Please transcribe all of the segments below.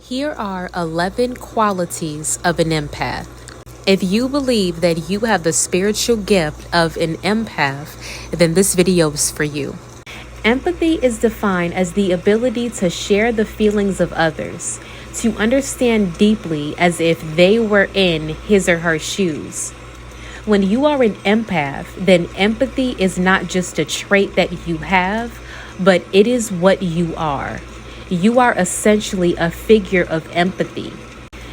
Here are 11 qualities of an empath. If you believe that you have the spiritual gift of an empath, then this video is for you. Empathy is defined as the ability to share the feelings of others, to understand deeply as if they were in his or her shoes. When you are an empath, then empathy is not just a trait that you have, but it is what you are. You are essentially a figure of empathy.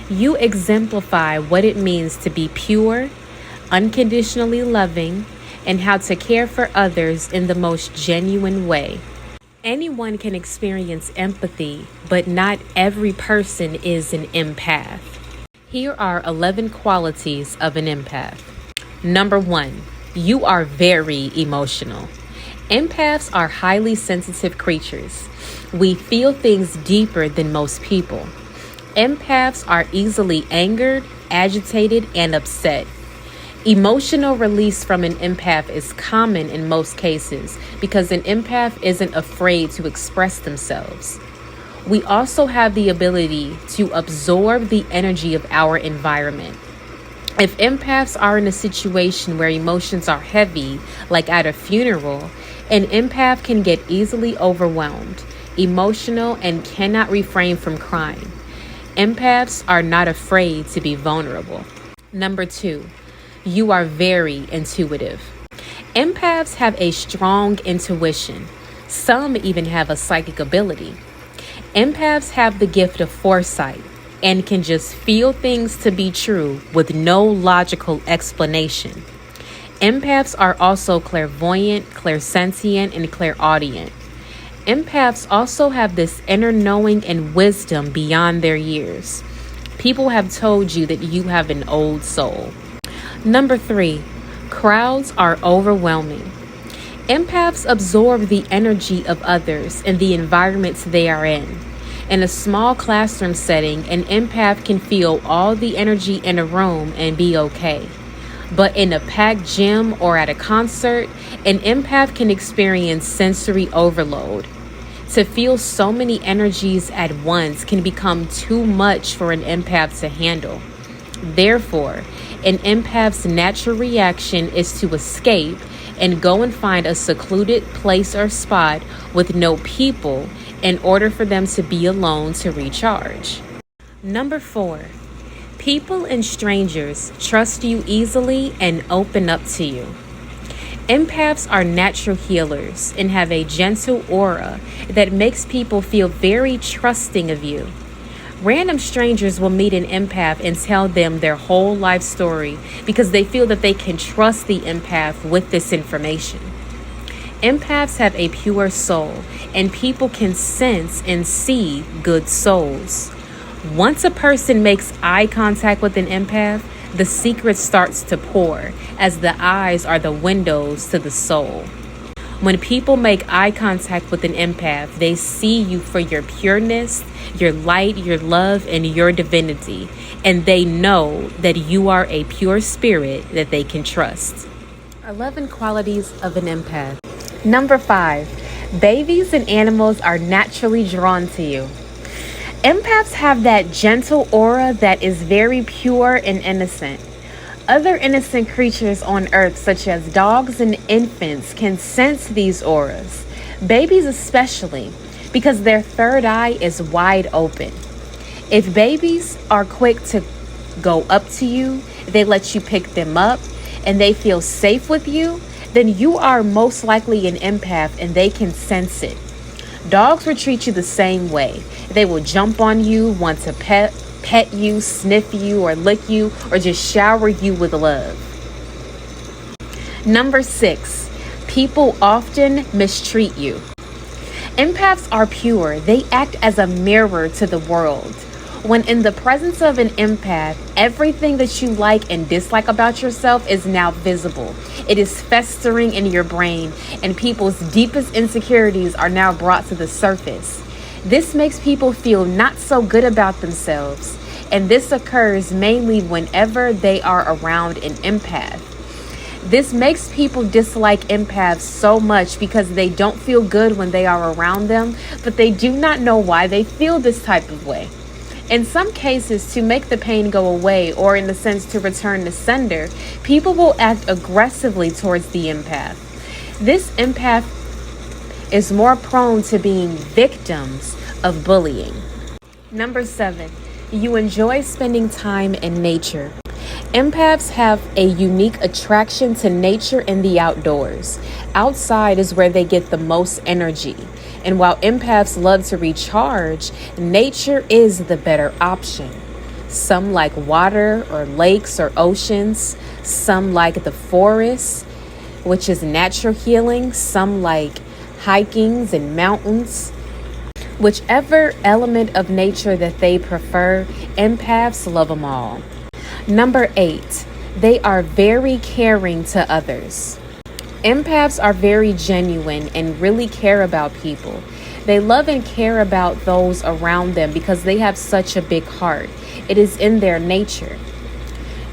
You exemplify what it means to be pure, unconditionally loving, and how to care for others in the most genuine way. Anyone can experience empathy, but not every person is an empath. Here are 11 qualities of an empath. Number 1, you are very emotional. Empaths are highly sensitive creatures. We feel things deeper than most people. Empaths are easily angered, agitated, and upset. Emotional release from an empath is common in most cases because an empath isn't afraid to express themselves. We also have the ability to absorb the energy of our environment. If empaths are in a situation where emotions are heavy, like at a funeral, an empath can get easily overwhelmed, emotional, and cannot refrain from crying. Empaths are not afraid to be vulnerable. Number 2, you are very intuitive. Empaths have a strong intuition. Some even have a psychic ability. Empaths have the gift of foresight and can just feel things to be true with no logical explanation. Empaths are also clairvoyant, clairsentient, and clairaudient. Empaths also have this inner knowing and wisdom beyond their years. People have told you that you have an old soul. Number 3, crowds are overwhelming. Empaths absorb the energy of others and the environments they are in. In a small classroom setting, an empath can feel all the energy in a room and be okay. But in a packed gym or at a concert, an empath can experience sensory overload. To feel so many energies at once can become too much for an empath to handle. Therefore, an empath's natural reaction is to escape and go and find a secluded place or spot with no people in order for them to be alone to recharge. Number 4, people and strangers trust you easily and open up to you. Empaths are natural healers and have a gentle aura that makes people feel very trusting of you. Random strangers will meet an empath and tell them their whole life story because they feel that they can trust the empath with this information. Empaths have a pure soul, and people can sense and see good souls. Once a person makes eye contact with an empath, the secret starts to pour, as the eyes are the windows to the soul. When people make eye contact with an empath, they see you for your pureness, your light, your love, and your divinity, and they know that you are a pure spirit that they can trust. 11 qualities of an empath. Number 5, babies and animals are naturally drawn to you. Empaths have that gentle aura that is very pure and innocent. Other innocent creatures on earth, such as dogs and infants, can sense these auras. Babies especially, because their third eye is wide open. If babies are quick to go up to you, they let you pick them up, and they feel safe with you, then you are most likely an empath and they can sense it. Dogs will treat you the same way. They will jump on you, want to pet you, sniff you, or lick you, or just shower you with love. Number 6, people often mistreat you. Empaths are pure. They act as a mirror to the world. When in the presence of an empath, everything that you like and dislike about yourself is now visible. It is festering in your brain, and people's deepest insecurities are now brought to the surface. This makes people feel not so good about themselves, and this occurs mainly whenever they are around an empath. This makes people dislike empaths so much because they don't feel good when they are around them, but they do not know why they feel this type of way. In some cases, to make the pain go away, or in the sense to return to sender, people will act aggressively towards the empath. This empath is more prone to being victims of bullying. Number 7, you enjoy spending time in nature. Empaths have a unique attraction to nature and the outdoors. Outside is where they get the most energy. And while empaths love to recharge, nature is the better option. Some like water or lakes or oceans. Some like the forest, which is natural healing. Some like hikings and mountains. Whichever element of nature that they prefer, empaths love them all. Number 8, they are very caring to others. Empaths are very genuine and really care about people. They love and care about those around them because they have such a big heart. It is in their nature.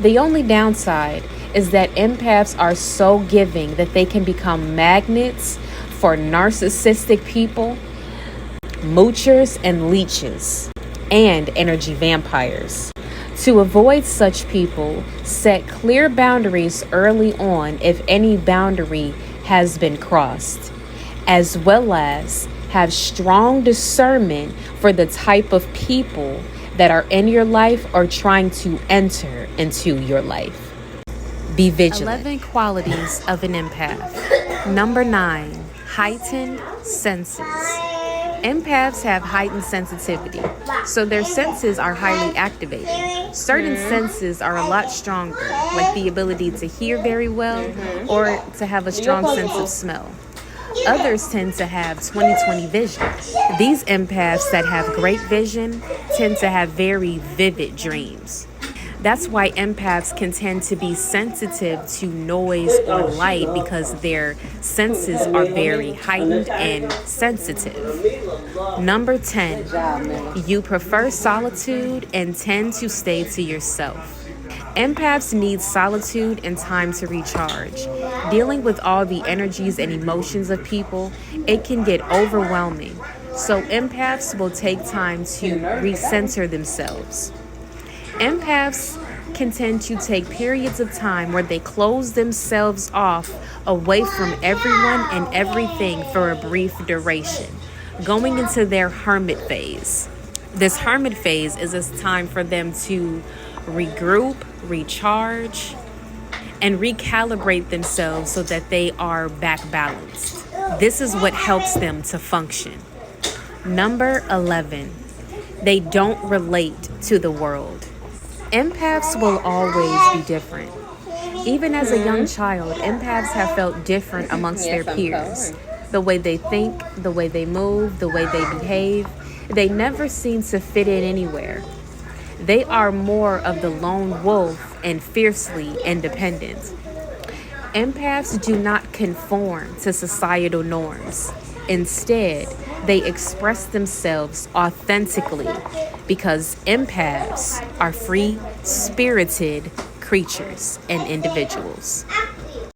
The only downside is that empaths are so giving that they can become magnets for narcissistic people, moochers and leeches, and energy vampires. To avoid such people, set clear boundaries early on if any boundary has been crossed, as well as have strong discernment for the type of people that are in your life or trying to enter into your life. Be vigilant. 11 qualities of an empath. Number 9, heightened senses. Empaths have heightened sensitivity, so their senses are highly activated. Certain senses are a lot stronger, like the ability to hear very well or to have a strong sense of smell. Others tend to have 20/20 vision. These empaths that have great vision tend to have very vivid dreams. That's why empaths can tend to be sensitive to noise or light because their senses are very heightened and sensitive. Number 10, you prefer solitude and tend to stay to yourself. Empaths need solitude and time to recharge. Dealing with all the energies and emotions of people, it can get overwhelming. So empaths will take time to recenter themselves. Empaths can tend to take periods of time where they close themselves off away from everyone and everything for a brief duration, going into their hermit phase. This hermit phase is a time for them to regroup, recharge, and recalibrate themselves so that they are back balanced. This is what helps them to function. Number 11, they don't relate to the world. Empaths will always be different. Even as a young child, empaths have felt different amongst their peers. The way they think, the way they move, the way they behave, they never seem to fit in anywhere. They are more of the lone wolf and fiercely independent. Empaths do not conform to societal norms. Instead, they express themselves authentically because empaths are free-spirited creatures and individuals.